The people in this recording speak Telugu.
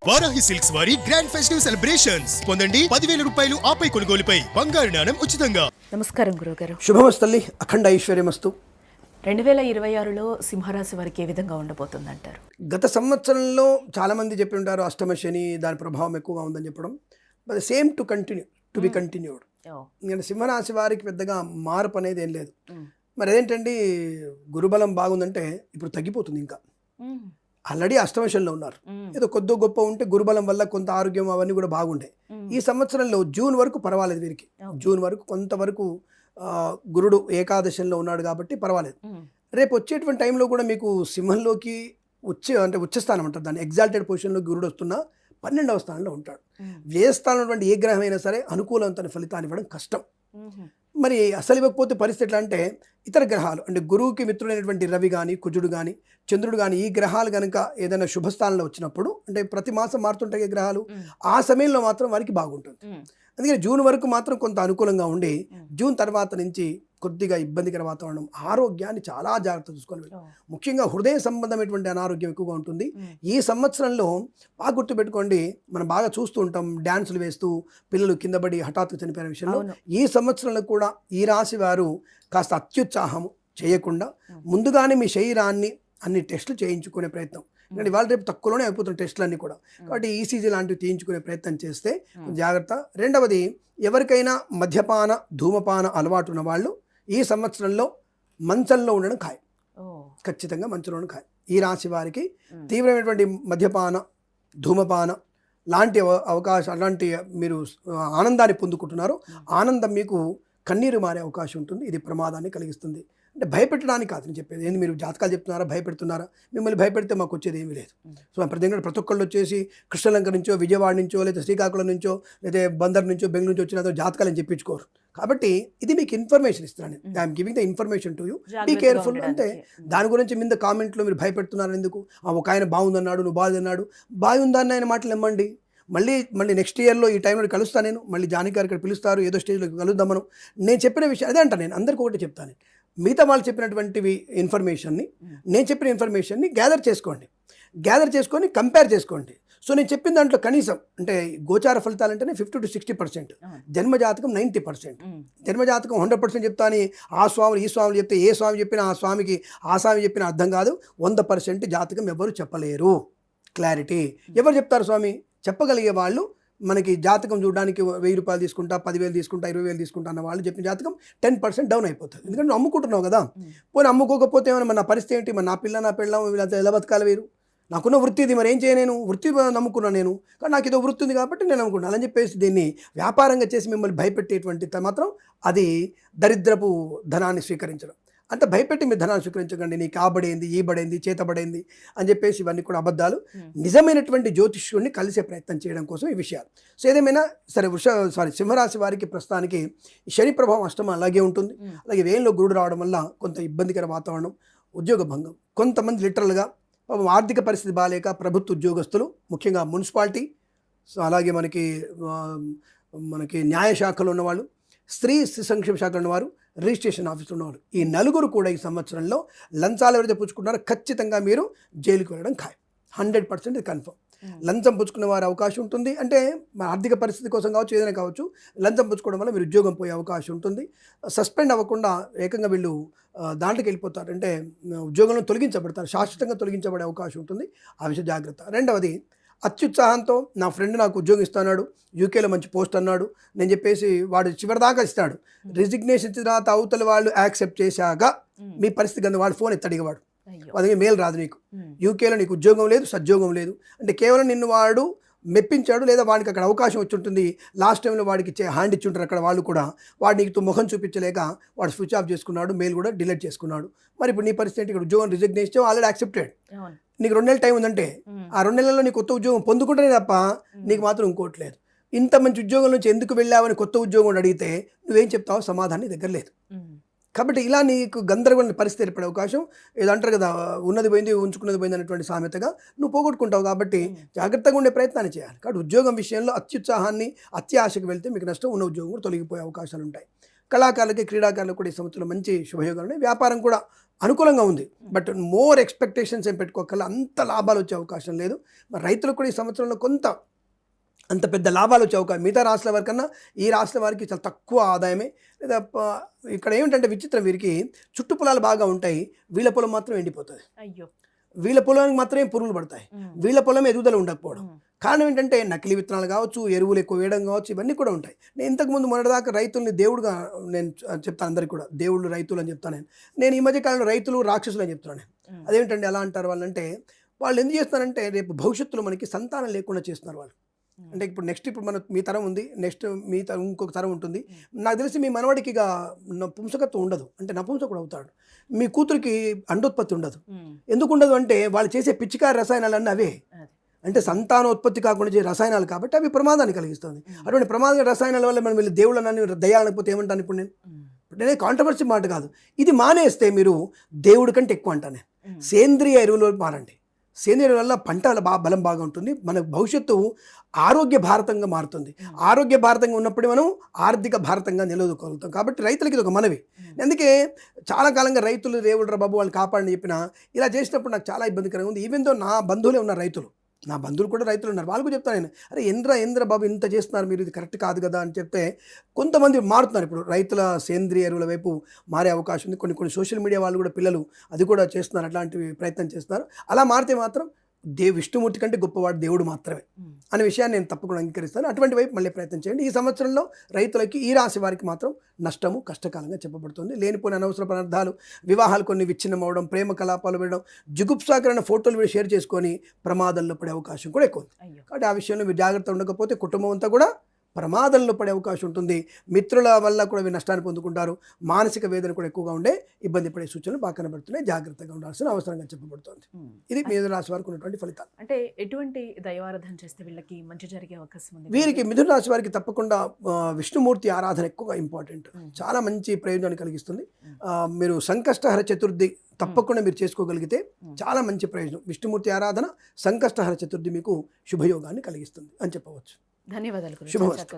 వారాహి సిల్క్స్ వారి గ్రాండ్ ఫెస్టివ్ సెలబ్రేషన్స్ పొందండి 10,000 రూపాయలు ఆపై కొనుగోలుపై బంగారు నాణెం ఉచితంగా. నమస్కారం గురుగారు. శుభమస్తల్లి, అఖండ ఐశ్వర్యమస్తు. 2026లో సింహరాశి వారికి ఏ విధంగా ఉండబోతుందంటారు? గత సంవత్సరంలో చాలామంది చెప్పి ఉంటారు అష్టమ శని దాని ప్రభావం ఎక్కువగా ఉందని చెప్పడం. But same to be continued. ఎందుకంటే సింహరాశి వారికి పెద్దగా మార్పు అనేది ఏం లేదు. మరి అదేంటండి, గురుబలం బాగుందంటే ఇప్పుడు తగ్గిపోతుంది. ఇంకా ఆల్రెడీ అష్టమ శనిలో ఉన్నారు. ఏదో కొద్ది గొప్ప ఉంటే గురుబలం వల్ల కొంత ఆరోగ్యం అవన్నీ కూడా బాగుండే. ఈ సంవత్సరంలో జూన్ వరకు పర్వాలేదు వీరికి. జూన్ వరకు కొంతవరకు గురుడు ఏకాదశంలో ఉన్నాడు కాబట్టి పర్వాలేదు. రేపు వచ్చేటువంటి టైంలో కూడా మీకు సింహంలోకి ఉచ్చస్థానం అంటారు దాన్ని, ఎగ్జాల్టెడ్ పొజిషన్లో గురుడు వస్తున్నా 12వ స్థానంలో ఉంటాడు. వ్యయస్థానం ఉన్నటువంటి ఏ గ్రహం అయినా సరే అనుకూలవంతమైన ఫలితాన్ని ఇవ్వడం కష్టం. మరి అసలు ఇవ్వకపోతే పరిస్థితి ఎట్లా అంటే, ఇతర గ్రహాలు అంటే గురువుకి మిత్రుడైనటువంటి రవి కానీ, కుజుడు కానీ, చంద్రుడు కానీ, ఈ గ్రహాలు కనుక ఏదైనా శుభస్థానంలో వచ్చినప్పుడు, అంటే ప్రతి మాసం మారుతుంటాయి గ్రహాలు, ఆ సమయంలో మాత్రం వారికి బాగుంటుంది. అందుకని జూన్ వరకు మాత్రం కొంత అనుకూలంగా ఉండి, జూన్ తర్వాత నుంచి కొద్దిగా ఇబ్బందికర వాతావరణం, ఆరోగ్యాన్ని చాలా జాగ్రత్త చూసుకోవాలి. ముఖ్యంగా హృదయ సంబంధమైనటువంటి అనారోగ్యం ఎక్కువగా ఉంటుంది. ఈ సంవత్సరంలో బాగా గుర్తుపెట్టుకోండి, మనం బాగా చూస్తూ ఉంటాం డ్యాన్సులు వేస్తూ పిల్లలు కింద పడి హఠాత్తుగా చనిపోయిన విషయంలో. ఈ సంవత్సరంలో కూడా ఈ రాశి వారు కాస్త అత్యుత్సాహం చేయకుండా ముందుగానే మీ శరీరాన్ని అన్ని టెస్టులు చేయించుకునే ప్రయత్నం. ఎందుకంటే ఇవాళ రేపు తక్కువలోనే అయిపోతున్న టెస్టులు అన్నీ కూడా. కాబట్టి ఈసీజీ లాంటివి తీయించుకునే ప్రయత్నం చేస్తే జాగ్రత్త. రెండవది, ఎవరికైనా మద్యపాన ధూమపాన అలవాటు ఉన్న వాళ్ళు ఈ సంవత్సరంలో మంచంలో ఉండడం ఖాయం. ఖచ్చితంగా మంచంలో ఉండడం ఖాయం. ఈ రాశి వారికి తీవ్రమైనటువంటి మద్యపాన ధూమపాన లాంటి అవకాశం, అలాంటి మీరు ఆనందాన్ని పొందుకుంటున్నారు. ఆనందం మీకు కన్నీరు మారే అవకాశం ఉంటుంది. ఇది ప్రమాదాన్ని కలిగిస్తుంది. అంటే భయపెట్టడానికి కాదు నేను చెప్పేది. ఏంటి మీరు జాతకాలు చెప్తున్నారా, భయపెడుతున్నారా? మిమ్మల్ని భయపెడితే మాకు వచ్చేది ఏమీ లేదు. సో ప్రతి ఒక్కళ్ళు వచ్చేసి కృష్ణలంక నుంచో, విజయవాడ నుంచో, లేదా శ్రీకాకుళం నుంచో, లేదా బందర్ నుంచో, బెంగళూరు నుంచి వచ్చిన జాతకాలు అని చెప్పించుకోరు. కాబట్టి ఇది మీకు ఇన్ఫర్మేషన్ ఇస్తున్నాను. I'm giving the information to you, be careful. అంటే దాని గురించి మీద కామెంట్లో మీరు భయపెడుతున్నారు ఎందుకు? ఒక ఆయన బాగుందన్నాడు, నువ్వు బాగుందన్నాడు, బాగుందని ఆయన మాటలు ఇమ్మండి. మళ్ళీ నెక్స్ట్ ఇయర్లో ఈ టైంలో కలుస్తాను నేను. మళ్ళీ జానకి గారు ఇక్కడ పిలుస్తారు, ఏదో స్టేజ్లో కలుద్దాం మనం. నేను చెప్పిన విషయం అదే అంటాను. నేను అందరికీ ఒకటి చెప్తాను, మిగతా వాళ్ళు చెప్పినటువంటివి ఇన్ఫర్మేషన్ని, నేను చెప్పిన ఇన్ఫర్మేషన్ని గ్యాదర్ చేసుకొని కంపేర్ చేసుకోండి. సో నేను చెప్పిన దాంట్లో కనీసం అంటే గోచార ఫలితాలు అంటేనే 50 to 60%, జన్మజాతకం 90%. జన్మజాతకం 100% చెప్తాను. ఆ స్వాములు ఈ స్వాములు చెప్తే ఏ స్వామి చెప్పినా ఆ స్వామి చెప్పిన అర్థం కాదు. 100% జాతకం ఎవరు చెప్పలేరు. క్లారిటీ ఎవరు చెప్తారు? స్వామి చెప్పగలిగే వాళ్ళు. మనకి జాతకం చూడడానికి 1000 రూపాయలు తీసుకుంటా, 10,000 తీసుకుంటా, 20,000 తీసుకుంటా అన్న వాళ్ళు చెప్పిన జాతకం 10% డౌన్ అయిపోతుంది. ఎందుకంటే నువ్వు అమ్ముకుంటున్నావు కదా. పోనీ అమ్ముకోకపోతే ఏమైనా మన పరిస్థితి ఏంటి? మన నా పెళ్ళం వీళ్ళంతా ఎలా బతకాలి? వీరు నాకున్న వృత్తి ఇది, మరి ఏం చేయ, నేను వృత్తి నమ్ముకున్నాను నేను, కానీ నాకు ఏదో వృత్తి ఉంది కాబట్టి నేను నమ్ముకున్నాను అని చెప్పేసి దీన్ని వ్యాపారంగా చేసి మిమ్మల్ని భయపెట్టేటువంటి మాత్రం అది దరిద్రపు ధనాన్ని స్వీకరించడం. అంత భయపెట్టి మీరు ధనాన్ని స్వీకరించకండి. నీకు కాబడేంది, ఈ బడైంది, చేతబడైంది అని చెప్పేసి ఇవన్నీ కూడా అబద్ధాలు. నిజమైనటువంటి జ్యోతిష్యుడిని కలిసే ప్రయత్నం చేయడం కోసం ఈ విషయాలు. సో ఏదేమైనా సరే, సింహరాశి వారికి ప్రస్తుతానికి శని ప్రభావం అష్టమం అలాగే ఉంటుంది. అలాగే వేయంలో గురుడు రావడం వల్ల కొంత ఇబ్బందికర వాతావరణం, ఉద్యోగ భంగం. కొంతమంది లిటరల్గా ఆర్థిక పరిస్థితి బాగాలేక ప్రభుత్వ ఉద్యోగస్తులు, ముఖ్యంగా మున్సిపాలిటీ, సో అలాగే మనకి న్యాయశాఖలో ఉన్నవాళ్ళు, స్త్రీ సంక్షేమ శాఖలో ఉన్నవారు, రిజిస్ట్రేషన్ ఆఫీసులో ఉన్నవాళ్ళు, ఈ నలుగురు కూడా ఈ సంవత్సరంలో లంచాలు ఎవరైతే పుచ్చుకుంటారో ఖచ్చితంగా మీరు జైలుకి వెళ్ళడం ఖాయం. 100% కన్ఫర్మ్. లంచం పుచ్చుకునే వారి అవకాశం ఉంటుంది. అంటే మన ఆర్థిక పరిస్థితి కోసం కావచ్చు, ఏదైనా కావచ్చు, లంచం పుచ్చుకోవడం వల్ల మీరు ఉద్యోగం పోయే అవకాశం ఉంటుంది. సస్పెండ్ అవ్వకుండా ఏకంగా వీళ్ళు దాంట్లోకి వెళ్ళిపోతారు. అంటే ఉద్యోగంలో తొలగించబడతారు, శాశ్వతంగా తొలగించబడే అవకాశం ఉంటుంది. ఆ విషయం జాగ్రత్త. రెండవది, అత్యుత్సాహంతో నా ఫ్రెండ్ నాకు ఉద్యోగం ఇస్తున్నాడు, యూకేలో మంచి పోస్ట్ అన్నాడు నేను చెప్పేసి వాడు చివరిదాకా ఇస్తాడు. రిజిగ్నేషన్ ఇచ్చిన తర్వాత అవతల వాళ్ళు యాక్సెప్ట్ చేశాక మీ పరిస్థితి కింద వాడు ఫోన్ ఎత్తడిగేవాడు, అదే మేలు రాదు నీకు, యూకేలో నీకు ఉద్యోగం లేదు, సద్యోగం లేదు అంటే కేవలం నిన్ను వాడు మెప్పించాడు, లేదా వాడికి అక్కడ అవకాశం వచ్చి ఉంటుంది. లాస్ట్ టైంలో వాడికి హ్యాండ్ ఇచ్చి ఉంటారు అక్కడ వాళ్ళు కూడా. వాడు నీకు ముఖం చూపించలేక వాడు స్విచ్ ఆఫ్ చేసుకున్నాడు, మెయిల్ కూడా డిలీట్ చేసుకున్నాడు. మరి ఇప్పుడు నీ పరిస్థితి ఏంటి? ఇక్కడ ఉద్యోగం రిజిగ్నేషన్ ఆల్రెడీ యాక్సెప్టెడ్, నీకు 2 నెలల టైం ఉందంటే ఆ 2 నెలల్లో నీకు కొత్త ఉద్యోగం పొందుకుంటేనే తప్ప నీకు మాత్రం ఇంకోటి లేదు. ఇంత మంచి ఉద్యోగం నుంచి ఎందుకు వెళ్ళావని కొత్త ఉద్యోగం అడిగితే నువ్వేం చెప్తావో సమాధానం నీ దగ్గర లేదు. కాబట్టి ఇలా నీకు గందరగోళ పరిస్థితి ఏర్పడే అవకాశం, ఏదో అంటారు కదా, ఉన్నది పోయింది ఉంచుకున్నది పోయింది అనేటువంటి సామెతగా నువ్వు పోగొట్టుకుంటావు. కాబట్టి జాగ్రత్తగా ఉండే ప్రయత్నాన్ని చేయాలి. కాబట్టి ఉద్యోగం విషయంలో అత్యుత్సాహాన్ని, అత్యాశకు వెళ్తే మీకు నష్టం, ఉన్న ఉద్యోగం కూడా తొలగిపోయే అవకాశాలు ఉంటాయి. కళాకారులకి, క్రీడాకారులకు కూడా ఈ సంవత్సరంలో మంచి శుభయోగాలు ఉన్నాయి. వ్యాపారం కూడా అనుకూలంగా ఉంది. బట్ మోర్ ఎక్స్పెక్టేషన్స్ ఏం పెట్టుకోకల్లా అంత లాభాలు వచ్చే అవకాశం లేదు. మరి రైతులకు కూడా ఈ సంవత్సరంలో కొంత అంత పెద్ద లాభాలు వచ్చే అవకాశం మిగతా రాష్ట్రాల వారి కన్నా ఈ రాష్ట్రాల వారికి చాలా తక్కువ ఆదాయమే. లేదా ఇక్కడ ఏమిటంటే విచిత్రం, వీరికి చుట్టు పొలాలు బాగా ఉంటాయి, వీళ్ళ పొలం మాత్రం ఎండిపోతుంది. అయ్యో, వీళ్ళ పొలానికి మాత్రమే పురుగులు పడతాయి, వీళ్ళ పొలం ఎదుగుదల ఉండకపోవడం. కారణం ఏంటంటే నకిలీ విత్తనాలు కావచ్చు, ఎరువులు ఎక్కువ వేయడం కావచ్చు, ఇవన్నీ కూడా ఉంటాయి. నేను ఇంతకుముందు మొన్నటిదాకా రైతుల్ని దేవుడుగా నేను చెప్తాను, అందరికీ కూడా దేవుళ్ళు రైతులు అని చెప్తాను. నేను ఈ మధ్య కాలంలో రైతులు రాక్షసులు అని చెప్తున్నాను. అదేంటండి ఎలా అంటారు వాళ్ళంటే, వాళ్ళు ఎందుకు చేస్తున్నారంటే రేపు భవిష్యత్తులో మనకి సంతానం లేకుండా చేస్తున్నారు వాళ్ళు. అంటే ఇప్పుడు నెక్స్ట్ ఇప్పుడు మీ తరం ఉంది, నెక్స్ట్ మీ తరం ఇంకొక తరం ఉంటుంది. నాకు తెలిసి మీ మనవాడికి ఇక పుంసకత్వం ఉండదు, అంటే నపుంసకుడు అవుతాడు. మీ కూతురికి అండోత్పత్తి ఉండదు. ఎందుకు ఉండదు అంటే వాళ్ళు చేసే పిచ్చికారి రసాయనాలన్నీ అవే, అంటే సంతానోత్పత్తి కాకుండా చేసే రసాయనాలు కాబట్టి అవి ప్రమాదాన్ని కలిగిస్తుంది. అటువంటి ప్రమాద రసాయనాల వల్ల మనం వీళ్ళు దేవుళ్ళని దయ్యాలనిపోతే ఏమంటాను ఇప్పుడు నేనే కాంట్రవర్సీ మాట కాదు, ఇది మానేస్తే మీరు దేవుడి కంటే ఎక్కువ అంటాను. సేంద్రియ ఎరువులు మారండి. సేంద్రియ వల్ల పంట బలం బాగా ఉంటుంది, మన భవిష్యత్తు ఆరోగ్య భారతంగా మారుతుంది. ఆరోగ్య భారతంగా ఉన్నప్పుడు మనం ఆర్థిక భారతంగా నిలదొక్కగలుగుతాం. కాబట్టి రైతులకి ఇది ఒక మనవి. అందుకే చాలా కాలంగా రైతులు దేవుడు బాబు వాళ్ళు కాపాడని చెప్పినా ఇలా చేసినప్పుడు నాకు చాలా ఇబ్బందికరంగా ఉంది. ఈవెన్ దో నా బంధువులే ఉన్నారు రైతులు, నా బంధువులు కూడా రైతులు ఉన్నారు, వాళ్ళకు చెప్తాను నేను, అరే ఏంద్ర బాబు ఇంత చేస్తున్నారు మీరు, ఇది కరెక్ట్ కాదు కదా అని చెప్తే కొంతమంది మారుతున్నారు. ఇప్పుడు రైతుల సేంద్రియ ఎరువుల వైపు మారే అవకాశం ఉంది. కొన్ని సోషల్ మీడియా వాళ్ళు కూడా పిల్లలు అది కూడా చేస్తున్నారు, అట్లాంటివి ప్రయత్నం చేస్తున్నారు. అలా మారితే మాత్రం విష్ణుమూర్తి కంటే గొప్పవాడు దేవుడు మాత్రమే అనే విషయాన్ని నేను తప్పకుండా అంగీకరిస్తాను. అటువంటి వైపు మళ్ళీ ప్రయత్నం చేయండి. ఈ సంవత్సరంలో రైతులకి ఈ రాశి వారికి మాత్రం నష్టము కష్టకాలంగా చెప్పబడుతుంది. లేనిపోయిన అనవసర పదార్థాలు, వివాహాలు కొన్ని విచ్ఛిన్నం అవడం, ప్రేమ కలాపాలు వెళ్ళడం, జుగుప్సాకరణ ఫోటోలు షేర్ చేసుకొని ప్రమాదంలో పడే అవకాశం కూడా ఎక్కువ ఉంది. కాబట్టి ఆ విషయంలో మీరు జాగ్రత్త ఉండకపోతే కుటుంబం అంతా కూడా ప్రమాదంలో పడే అవకాశం ఉంటుంది. మిత్రుల వల్ల కూడా మీరు నష్టాన్ని పొందుకుంటారు. మానసిక వేదన కూడా ఎక్కువగా ఉండే ఇబ్బంది పడే సూచనలు బాగా కనబడుతున్నాయి. జాగ్రత్తగా ఉండాల్సిన అవసరంగా చెప్పబడుతుంది. ఇది మిథున రాశి వారికి ఉన్నటువంటి ఫలితాలు. అంటే ఎటువంటి దైవారాధన చేస్తే వీళ్ళకి మంచి జరిగే అవకాశం ఉంది? వీరికి మిథున రాశి వారికి తప్పకుండా విష్ణుమూర్తి ఆరాధన ఎక్కువగా ఇంపార్టెంట్, చాలా మంచి ప్రయోజనాన్ని కలిగిస్తుంది. మీరు సంకష్టహర చతుర్థి తప్పకుండా మీరు చేసుకోగలిగితే చాలా మంచి ప్రయోజనం. విష్ణుమూర్తి ఆరాధన, సంకష్టహర చతుర్థి మీకు శుభయోగాన్ని కలిగిస్తుంది అని చెప్పవచ్చు. ధన్యవాదాలు. శుభమస్తు.